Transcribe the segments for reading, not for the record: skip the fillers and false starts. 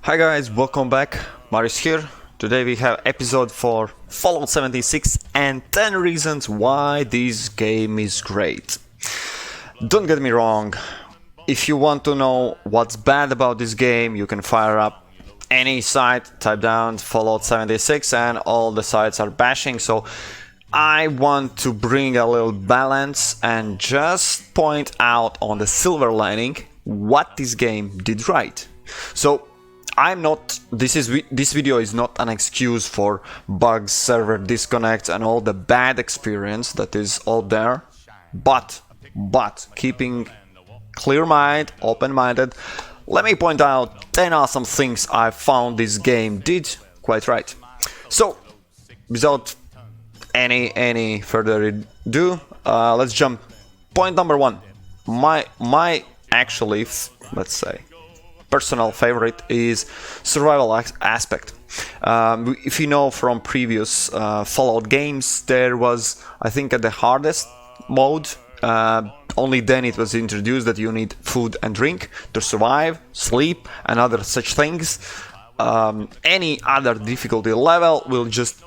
Hi guys, welcome back. Marius here. Today we have episode for Fallout 76 and 10 reasons why this game is great. Don't get me wrong, if you want to know what's bad about this game, you can fire up any site, type down Fallout 76 and all the sites are bashing, so I want to bring a little balance and just point out on the silver lining what this game did right. So this video is not an excuse for bugs, server disconnects and all the bad experience that is out there, but keeping clear mind, open-minded, let me point out 10 awesome things I found this game did quite right. So without any further ado, let's jump. Point number one, my actually, let's say, personal favorite is survival aspect. If you know from previous Fallout games, there was, I think, at the hardest mode, only then it was introduced that you need food and drink to survive, sleep and other such things. Any other difficulty level will just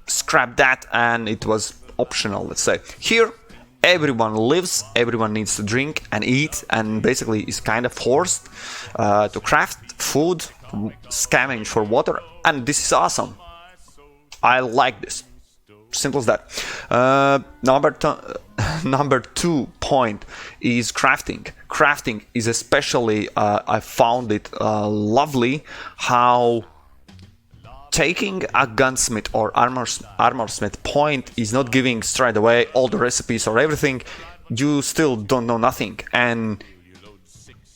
scrap that and it was optional, let's say. Here everyone lives, everyone needs to drink and eat, and basically is kind of forced to craft food, scavenge for water, and this is awesome. I like this. Simple as that. Number two point is crafting. Crafting is especially, I found it lovely how taking a gunsmith or armorsmith point is not giving straight away all the recipes or everything. You still don't know nothing, and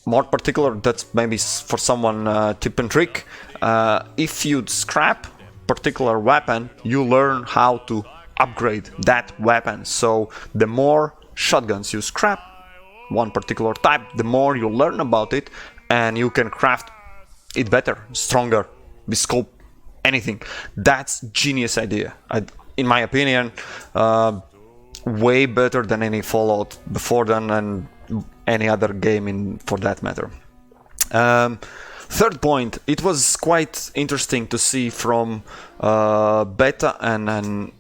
more particular, that's maybe for someone tip and trick. If you scrap particular weapon, you learn how to upgrade that weapon. So the more shotguns you scrap one particular type, the more you learn about it, and you can craft it better, stronger, with scope, anything. That's genius idea. In my opinion, way better than any Fallout before then and any other game for that matter. Third point, it was quite interesting to see from beta and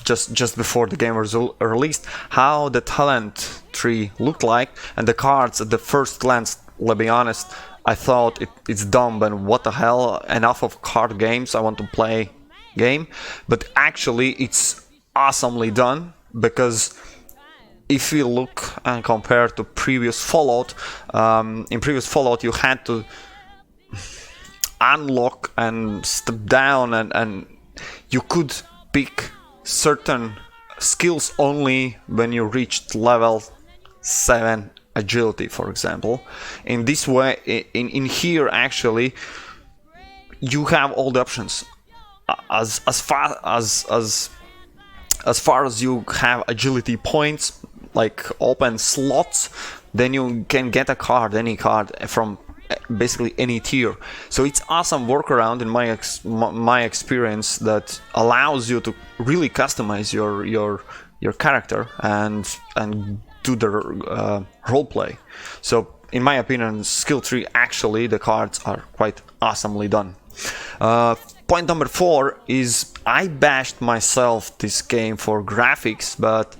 just before the game was released how the talent tree looked like, and the cards at the first glance, let's be honest, I thought it's dumb and what the hell, enough of card games, I want to play game. But actually it's awesomely done, because if you look and compare to previous Fallout, in previous Fallout you had to unlock and step down and you could pick certain skills only when you reached level 7 agility, for example. In this way, in here actually you have all the options. As far as you have agility points, like open slots, then you can get a card, any card from basically any tier. So it's awesome workaround in my experience that allows you to really customize your character and do the roleplay. So in my opinion, skill tree, actually the cards are quite awesomely done. Point number 4 is I bashed myself this game for graphics, but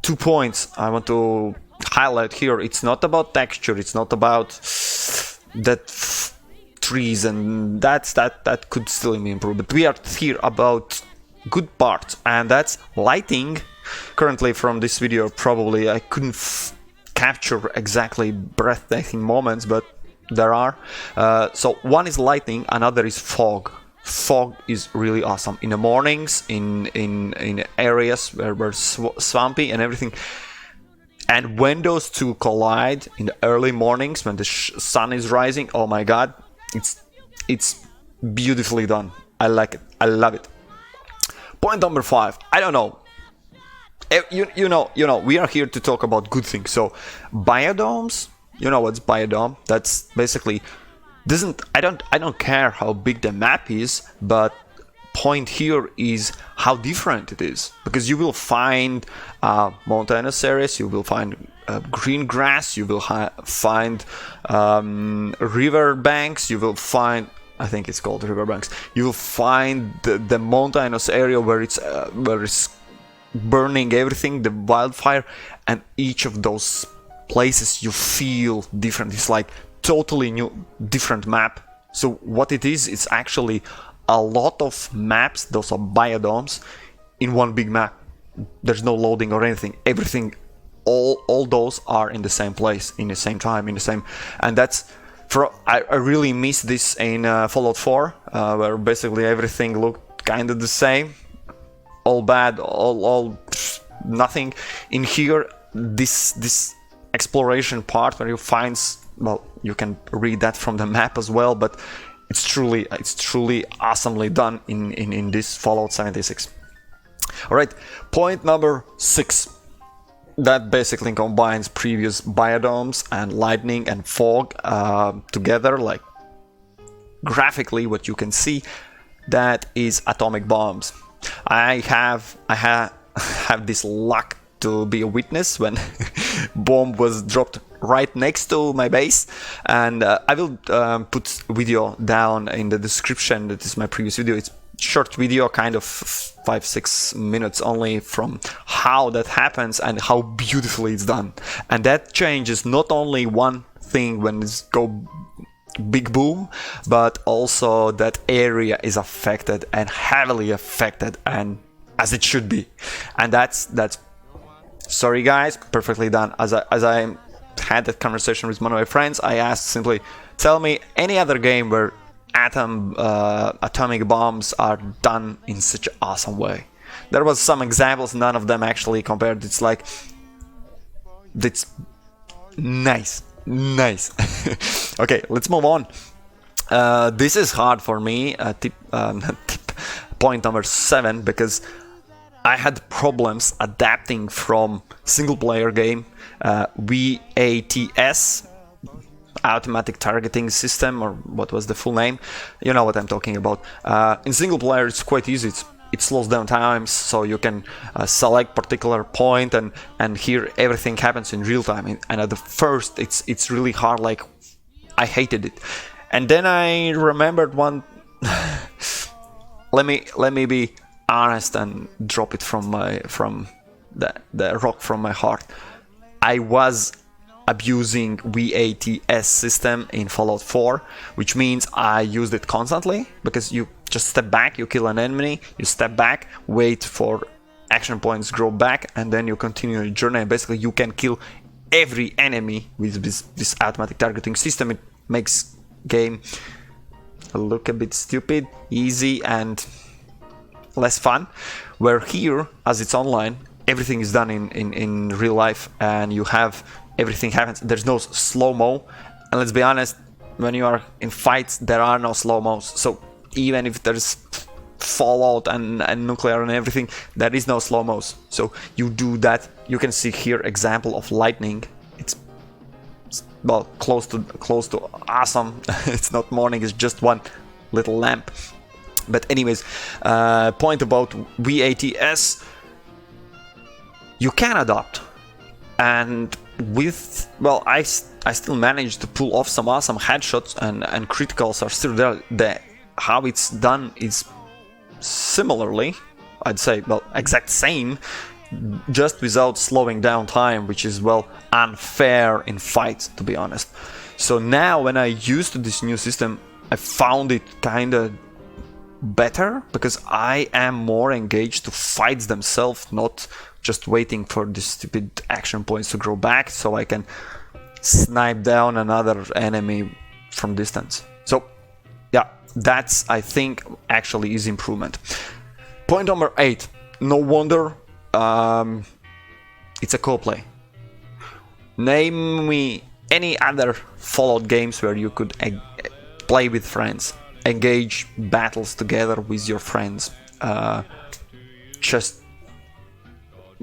2 points I want to highlight here. It's not about texture, it's not about that trees, and that could still be improved, but we are here about good parts, and that's lighting. Currently from this video probably I couldn't capture exactly breathtaking moments, but there are. So one is lighting, another is fog. Fog is really awesome in the mornings, in areas where we're swampy and everything. And when those two collide in the early mornings when the sun is rising, oh my god, it's beautifully done. I like it, I love it. Point number 5, I don't know. You know, we are here to talk about good things. So biodomes, you know what's biodome? That's basically I don't care how big the map is, but point here is how different it is, because you will find mountainous areas, you will find green grass, you will find river banks, you will find, I think it's called riverbanks. You will find the mountainous area where it's burning everything, the wildfire, and each of those places you feel different. It's like totally new, different map. So what it is, it's actually a lot of maps. Those are biodomes in one big map. There's no loading or anything. Everything, all those are in the same place, in the same time, in the same, and that's. I really miss this in Fallout 4, where basically everything looked kind of the same, all bad, all nothing. In here, this exploration part where you find, well, you can read that from the map as well, but it's truly awesomely done in this Fallout 76. All right, point number 6. That basically combines previous biodomes and lightning and fog together, like graphically what you can see, that is atomic bombs. I have this luck to be a witness when bomb was dropped right next to my base, and I will put video down in the description. That is my previous video. It's short video, kind of 5-6 minutes only, from how that happens and how beautifully it's done. And that changes not only one thing when it's go big boom, but also that area is affected, and heavily affected, and as it should be. And that's sorry guys, perfectly done. As I had that conversation with one of my friends, I asked simply, tell me any other game where atomic bombs are done in such an awesome way. There was some examples, none of them actually compared. It's like, it's nice. Okay, let's move on. This is hard for me, point number 7, because I had problems adapting from single player game, V.A.T.S, automatic targeting system, or what was the full name, you know what I'm talking about. In single player it's quite easy, it slows down times, so you can select particular point, and here everything happens in real time, and at the first it's really hard, like I hated it. And then I remembered one let me be honest and drop it from the rock from my heart. I was abusing V.A.T.S system in Fallout 4, which means I used it constantly, because you just step back, you kill an enemy, you step back, wait for action points grow back, and then you continue your journey, and basically you can kill every enemy with this automatic targeting system. It makes game look a bit stupid, easy, and less fun, where here, as it's online, everything is done in real life, and you have everything happens. There's no slow-mo, and let's be honest, when you are in fights there are no slow-mos, so even if there's fallout and nuclear and everything, there is no slow-mos. So you do that. You can see here example of lightning. It's well close to awesome. It's not morning, it's just one little lamp. But anyways, point about V.A.T.S, you can adopt, and with, well, I still managed to pull off some awesome headshots, and criticals are still there. How it's done is similarly, I'd say, well, exact same, just without slowing down time, which is, well, unfair in fights, to be honest. So now when I used this new system, I found it kinda better, because I am more engaged to fights themselves, not just waiting for the stupid action points to grow back so I can snipe down another enemy from distance. So yeah, that's, I think, actually is improvement. Point number 8, no wonder it's a co-play. Name me any other Fallout games where you could play with friends, engage battles together with your friends. Just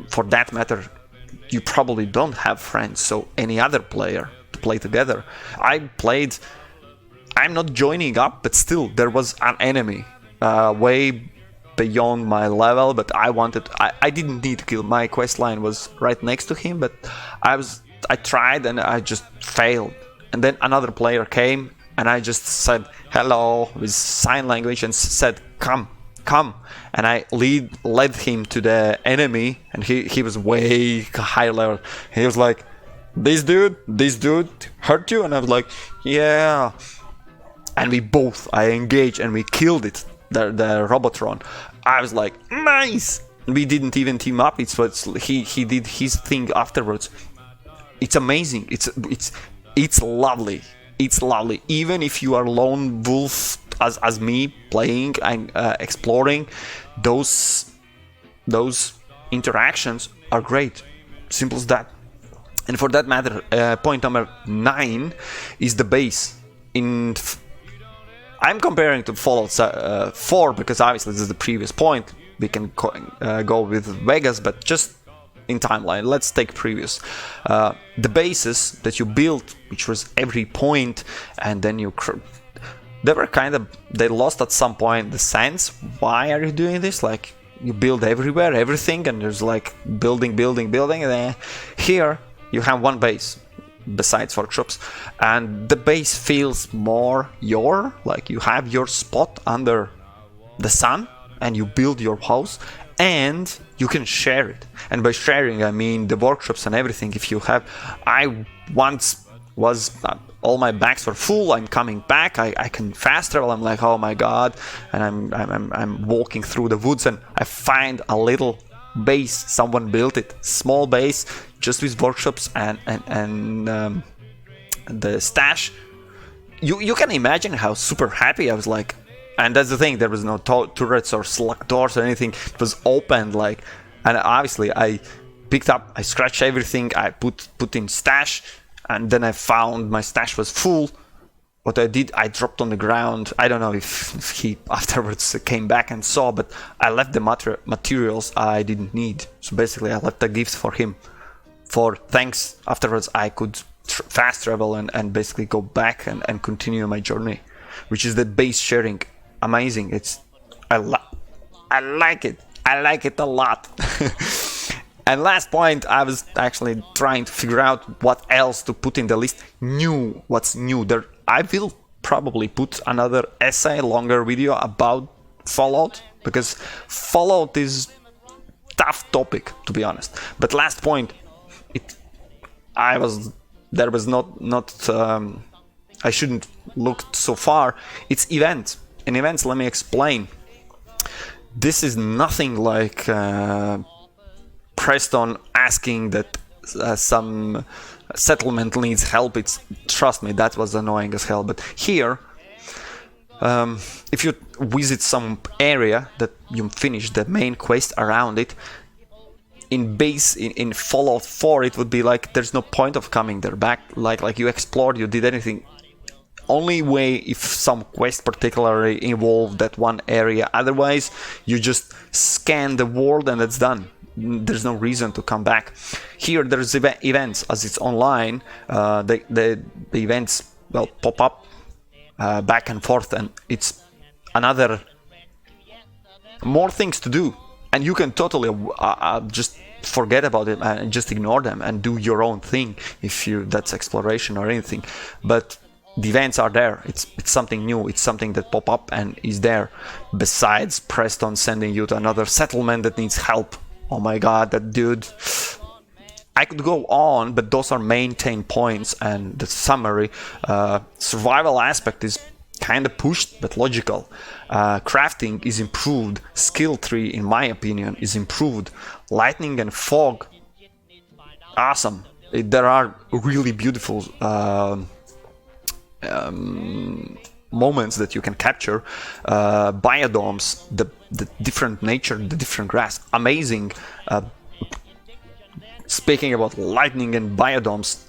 for that matter, you probably don't have friends, so any other player to play together. I'm not joining up, but still there was an enemy way beyond my level, but I didn't need to kill. My quest line was right next to him, but I was I tried and I just failed. And then another player came and I just said hello with sign language and said come. And I led him to the enemy, and he was way higher level. He was like, this dude hurt you? And I was like, yeah. And I engaged and we killed it, the Robotron. I was like, nice. We didn't even team up. He did his thing afterwards. It's amazing. It's lovely. It's lovely. Even if you are lone wolf as me, playing and exploring, those interactions are great. Simple as that. And for that matter, point number 9 is the base. I'm comparing to Fallout 4 because obviously this is the previous point. We can go with Vegas, but just in timeline, let's take previous. The bases that you built, which was every point, and then they lost at some point the sense. Why are you doing this? Like, you build everywhere, everything, and there's like building, and then here you have one base besides workshops, and the base feels more like you have your spot under the sun and you build your house and you can share it. And by sharing I mean the workshops and everything. If you have, I once was all my bags were full, I'm coming back, I can fast travel, I'm like, oh my god, and I'm walking through the woods and I find a little base, someone built it, small base, just with workshops and the stash. You can imagine how super happy I was, like. And that's the thing, there was no turrets or slug doors or anything, it was open, like. And obviously I scratched everything, I put in stash, and then I found my stash was full. What I did, I dropped on the ground. I don't know if he afterwards came back and saw, but I left the materials I didn't need. So basically I left a gift for him. For thanks, afterwards I could fast travel and basically go back and continue my journey, which is the base sharing. Amazing. I like it. I like it a lot. And last point, I was actually trying to figure out what else to put in the list. What's new? I will probably put another essay, longer video about Fallout, because Fallout is tough topic, to be honest. But last point, I shouldn't look so far. It's events. In events, let me explain. This is nothing like Preston asking that some settlement needs help. Trust me, that was annoying as hell. But here, if you visit some area that you finish the main quest around it, in Fallout 4 it would be like there's no point of coming there back. Like you explored, you did anything. Only way if some quest particularly involved that one area. Otherwise, you just scan the world and it's done. There's no reason to come back. Here there's events, as it's online. The events pop up back and forth, and it's another more things to do. And you can totally just forget about it and just ignore them and do your own thing if that's exploration or anything. But the events are there. It's something new. It's something that pop up and is there. Besides Preston sending you to another settlement that needs help. Oh my god, that dude. I could go on, but those are maintained points, and the summary. Survival aspect is kind of pushed, but logical. Crafting is improved. Skill tree, in my opinion, is improved. Lightning and fog, awesome. There are really beautiful moments that you can capture. Biodomes, the different nature, the different grass, amazing. Speaking about lightning and biodomes,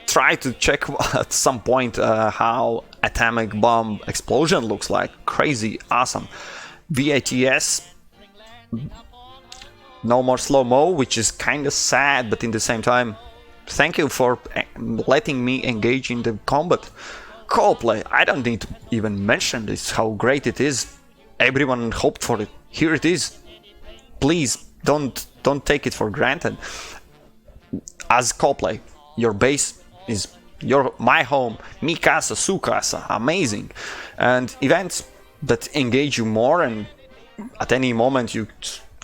try to check at some point how atomic bomb explosion looks like. Crazy awesome. V.A.T.S, no more slow-mo, which is kind of sad, but in the same time, thank you for letting me engage in the combat. Co-play, I don't need to even mention this, how great it is. Everyone hoped for it. Here it is. Please, don't take it for granted. As co-play, your base is my home, mi casa, su casa, amazing. And events that engage you more, and at any moment you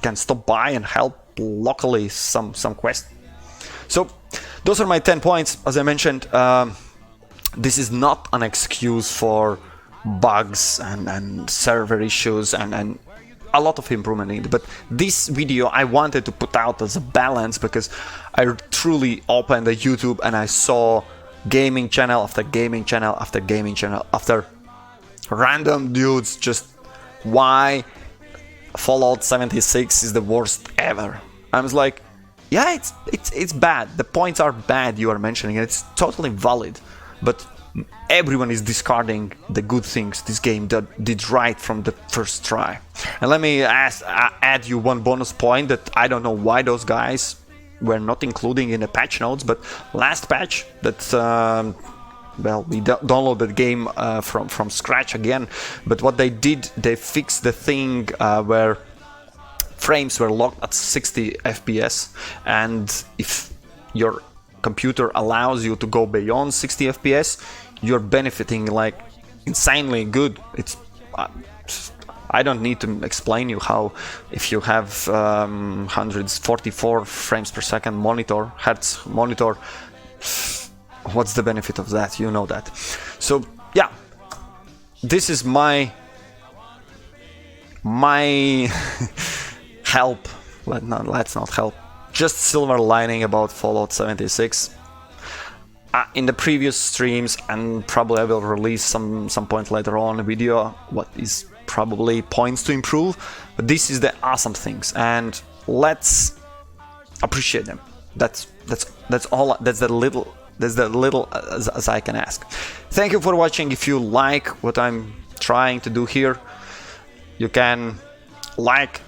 can stop by and help locally some quests. So those are my 10 points. As I mentioned, this is not an excuse for bugs and server issues and a lot of improvement in it, but this video I wanted to put out as a balance, because I truly opened the YouTube and I saw gaming channel after gaming channel after gaming channel after random dudes just why Fallout 76 is the worst ever. I was like, yeah, it's bad, the points are bad you are mentioning, and it's totally valid, but everyone is discarding the good things this game did right from the first try. And let me add you one bonus point that I don't know why those guys were not including in the patch notes, but last patch that well, we downloaded the game from scratch again, but what they did, they fixed the thing where frames were locked at 60 FPS, and if your computer allows you to go beyond 60 FPS, you're benefiting like insanely good. It's I don't need to explain you how, if you have 144 frames per second monitor, hertz monitor, what's the benefit of that? You know that. So yeah, this is my help. Let's not help. Just silver lining about Fallout 76. In the previous streams, and probably I will release some point later on a video what is probably points to improve, but this is the awesome things, and let's appreciate them. That's all. That's the little as I can ask. Thank you for watching. If you like what I'm trying to do here, you can like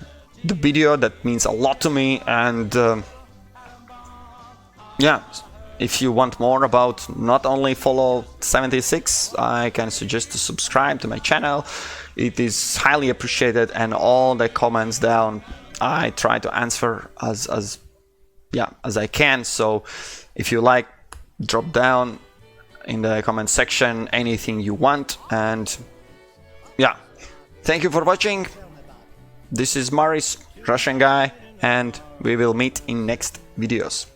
the video. That means a lot to me. And yeah, if you want more about not only Fallout 76, I can suggest to subscribe to my channel. It is highly appreciated, and all the comments down I try to answer as I can. So if you like, drop down in the comment section anything you want. And yeah, thank you for watching. This is Maris, Russian guy, and we will meet in next videos.